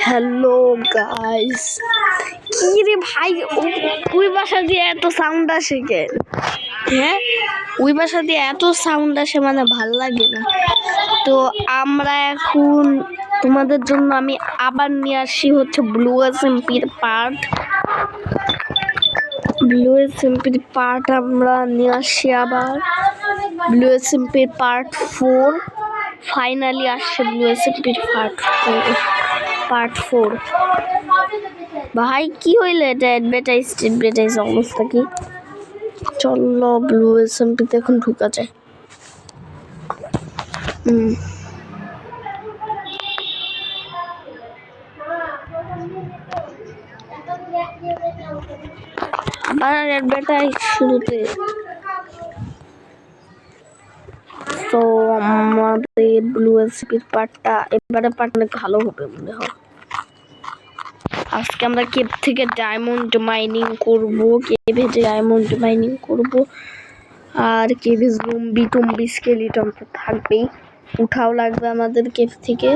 Hello guys, কি রে ভাই, ওই বাসা দিয়ে এত সাউন্ড আসে কে? হ্যাঁ, ওই বাসা দিয়ে এত সাউন্ড আসে, মানে ভাল লাগে না। তো আমরা এখন তোমাদের জন্য আমি আবার নিয়ে আসি হচ্ছে ব্লু এসএমপির পার্ট। আমরা নিয়ে আসি আবার ব্লু এসএমপির পার্ট 4। ফাইনালি আসছে ব্লু এসএমপির পার্ট 4। ভাই কি হইলে এটা অ্যাডভার্টাইজ অবস্থা কি? চলো ব্লু এসএমপিতে এখন ঢুকা যায়। আবার অ্যাডভার্টাইজ শুরুতে। তো আমাদের ব্লু এসএমপির পার্টটা এবারে অনেক ভালো হবে মনে হয়। আজকে আমরা কেভ থেকে ডায়মন্ড মাইনিং করব, আর কেভে জম্বি স্কেলিটন তো থাকবেই, উঠাও লাগবে আমাদের কেভ থেকে।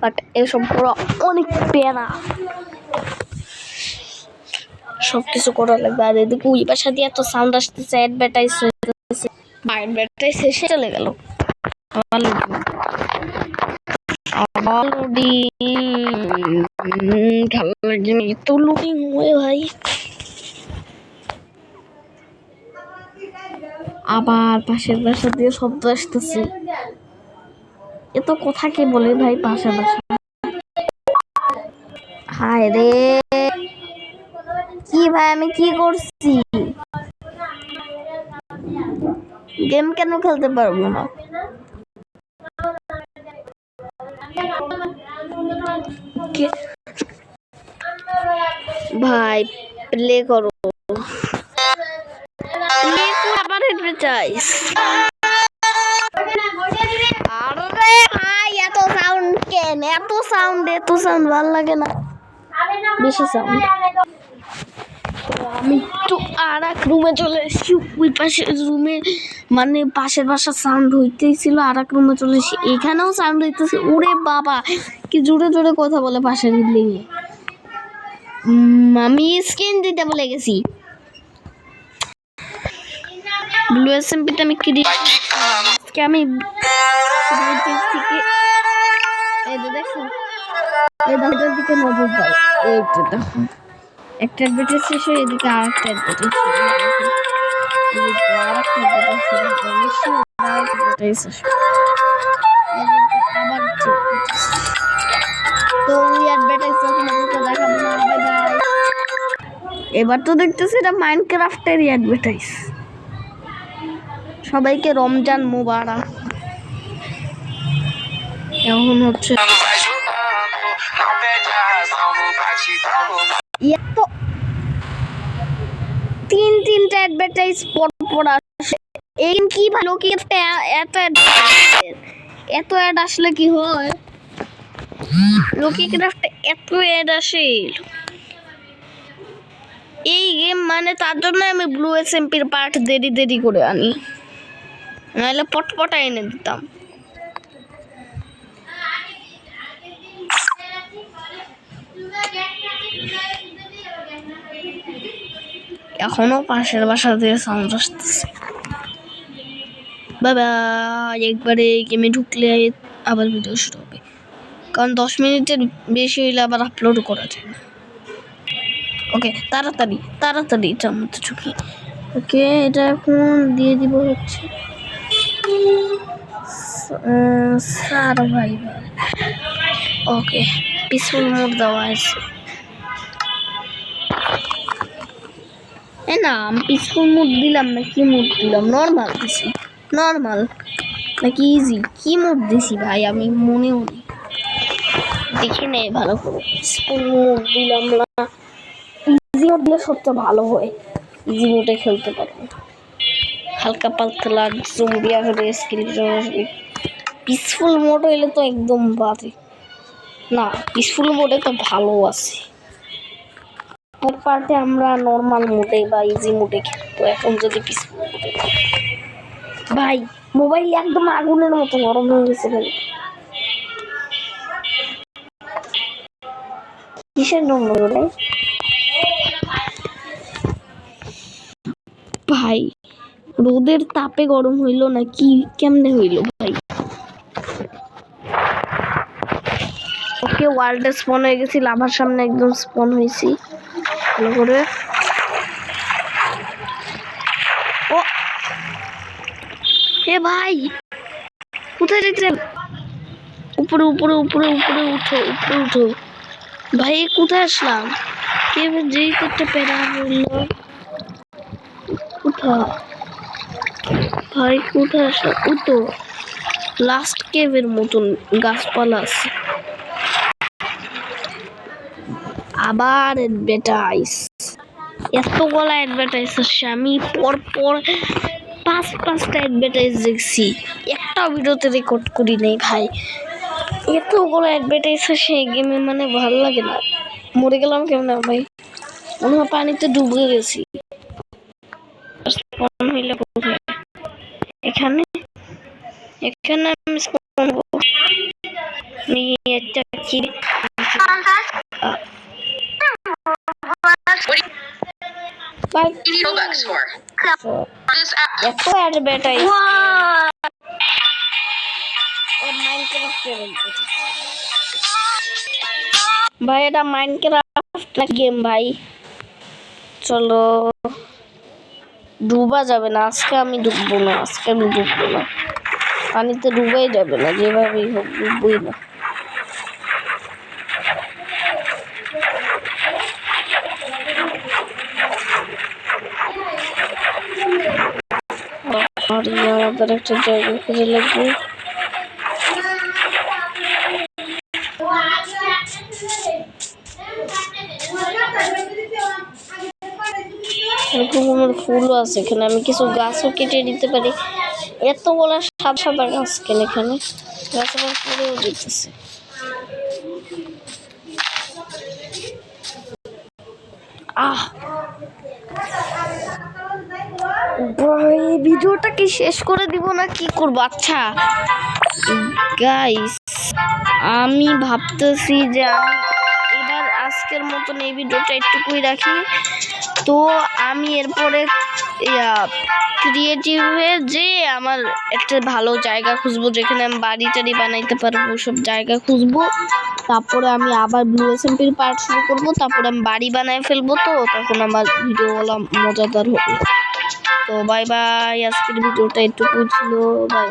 বাট এসব করা অনেক প্যারা, সবকিছু করা লাগবে। আর এদিকে ওই বাসা দিয়ে এত সাউন্ড আসতেছে, অ্যাডভার্টাইজ শেষে চলে গেল। ভাই আবার পাশের বাসা দিয়ে শব্দ আসতেছে। এত কথা কে বলে ভাই পাশের বাসা? হায় রে, কি ভাই আমি কি করছি? গেম কেন খেলতে পারবো না? ভাই প্লে করো, আবার অ্যাডভার্টাইজ। আরে ভাই এত সাউন্ড কেন? এত সাউন্ড ভালো লাগে না, বেশি সাউন্ড। আমি একটু আর এক রুমে চলে এসেছি। ওই পাশের রুমে মানে পাশের বাসার সাউন্ড হইতেছিল, আর এক রুমে চলে এসেছি, এখানেও সাউন্ড হইতেছে। ওরে বাবা কি জোরে জোরে কথা বলে পাশের বিল্ডিং এ। আমি স্ক্রিন দিতে বলে গেছি। ব্লু এসএমপিতে আমি আমি দেখো এটার দিকে নজর দাও। এইটা দেখো, একটা অ্যাডভার্টাইজ শেষ হয়ে এদিকে আর একটা অ্যাডভার্টাইজ এবার তো দেখতেছি এটা মাইনক্রাফটেরই অ্যাডভার্টাইজ। সবাইকে রমজান মোবারক। এখন হচ্ছে তিনটা অ্যাডভার্টাইজ পর আসে। এই কি ভালো কি এত অ্যাড আসলে কি হয়? লোকি ক্রাফটে এত অ্যাড আসে এই গেম, মানে তার জন্য আমি ব্লু এসএমপির পার্ট দেরি করে আনি, নাহলে পটপটা এনে দিতাম। এখনো পাশের বাসা দিয়ে সাউন্ড আসতেছে। বাবা একবারে গেমে ঢুকলে আবার ভিডিও শুরু হবে, কারণ 10 মিনিটের বেশি হইলে আবার আপলোড করা যায় না। ওকে তাড়াতাড়ি চামচ চুকি। ওকে এটা এখন দিয়ে দিব হচ্ছে সারভাইভাল। ওকে পিসফুল মোড দেওয়া আছে। না আমি পিসফুল মোড দিলাম না, কি মোড দিলাম? নর্মাল দিছি। নর্মাল নাকি ইজি কি মোড দিছি ভাই আমি মনেও নেই, দেখি নেই ভালো করে। পিসফুল মোড দিলাম না, ইজি মোড দিলে সবচেয়ে ভালো হয়, ইজি মোডে খেলতে পারবো। হালকা পাতলা জম্বি আসবে, স্কেলিটন আসবে। পিসফুল মোড হইলে তো একদম বাজে না, পিসফুল মোডে তো ভালো আছে। পর পার্টে আমরা নর্মাল মোডে বা ইজি মোডে খেলতো, এখন যদি পিসফুল মোডে। ভাই মোবাইল একদম আগুনের মতো গরম হয়ে গেছে ভাই। কিসের নম্বর ওটাই ভাই? রোদের তাপে গরম হইলো না কি কেমনে হইলো ভাই? ওকে ওয়ার্ল্ডে স্পন হয়ে গেছি, লাভার সামনে একদম স্পন হয়েছি ভালো করে। ও হে ভাই কোথায় যেতেন? উপরে উপরে উপরে উপরে উঠো, উপরে উঠো ভাই। কোথায় আসলাম? কেউ যেই করতে পেরা বললো উঠা ভাই, কোথায় আসলাম? উঠো, লাস্ট কেভের মতন গাছপালা আছে। আবার অ্যাডভার্টাইজ, এতগুলা অ্যাডভার্টাইজ আসছে। আমি পর পর পাঁচটা অ্যাডভার্টাইজ দেখছি, একটা ভিডিওতে রেকর্ড করি নাই ভাই। এতগুলো অ্যাডভার্টাইজ আসে গেমে, মানে ভালো লাগে না। মরে গেলাম কেমন ভাই? মনে হয় পানিতে ডুবে গেছি। হইলে এখানে এখানে আমি একটা কি এত অ্যাডভার্টাইজ ভাই, এটা মাইনক্রাফট গেম ভাই। চলো, ডুবা যাবে না আজকে, আমি ডুববো না আজকে, আমি ডুববো না পানিতে, ডুবাই যাবে না যেভাবেই হোক, ডুববই না। আমাদের একটা জায়গা খুঁজে লাগবে। এরকম ফুলও আছে এখানে, আমি কিছু গাছও কেটে দিতে পারি। এতগুলা সাদা গাছ কেন এখানে? গাছ আবার পরেও দিতেছে। ভাই ভিডিওটা কি শেষ করে দিব না কি করবো? আচ্ছা গাইস, আমি ভাবতেছি যে আমি এবার আজকের মতন এই ভিডিওটা একটুকুই রাখি। তো আমি এরপরে ক্রিয়েটিভে যে আমার একটা ভালো জায়গা খুঁজবো, যেখানে আমি বাড়ি টাড়ি বানাইতে পারবো, সব জায়গা খুঁজবো। তারপরে আমি আবার ব্লু এসএমপির পার্ট শুরু করবো, তারপরে আমি বাড়ি বানায় ফেলবো। তো তখন আমার ভিডিওগুলো মজাদার হবে। তো বাই বাই, আজকের ভিডিওটা এটুকুই ছিল। Bye bye.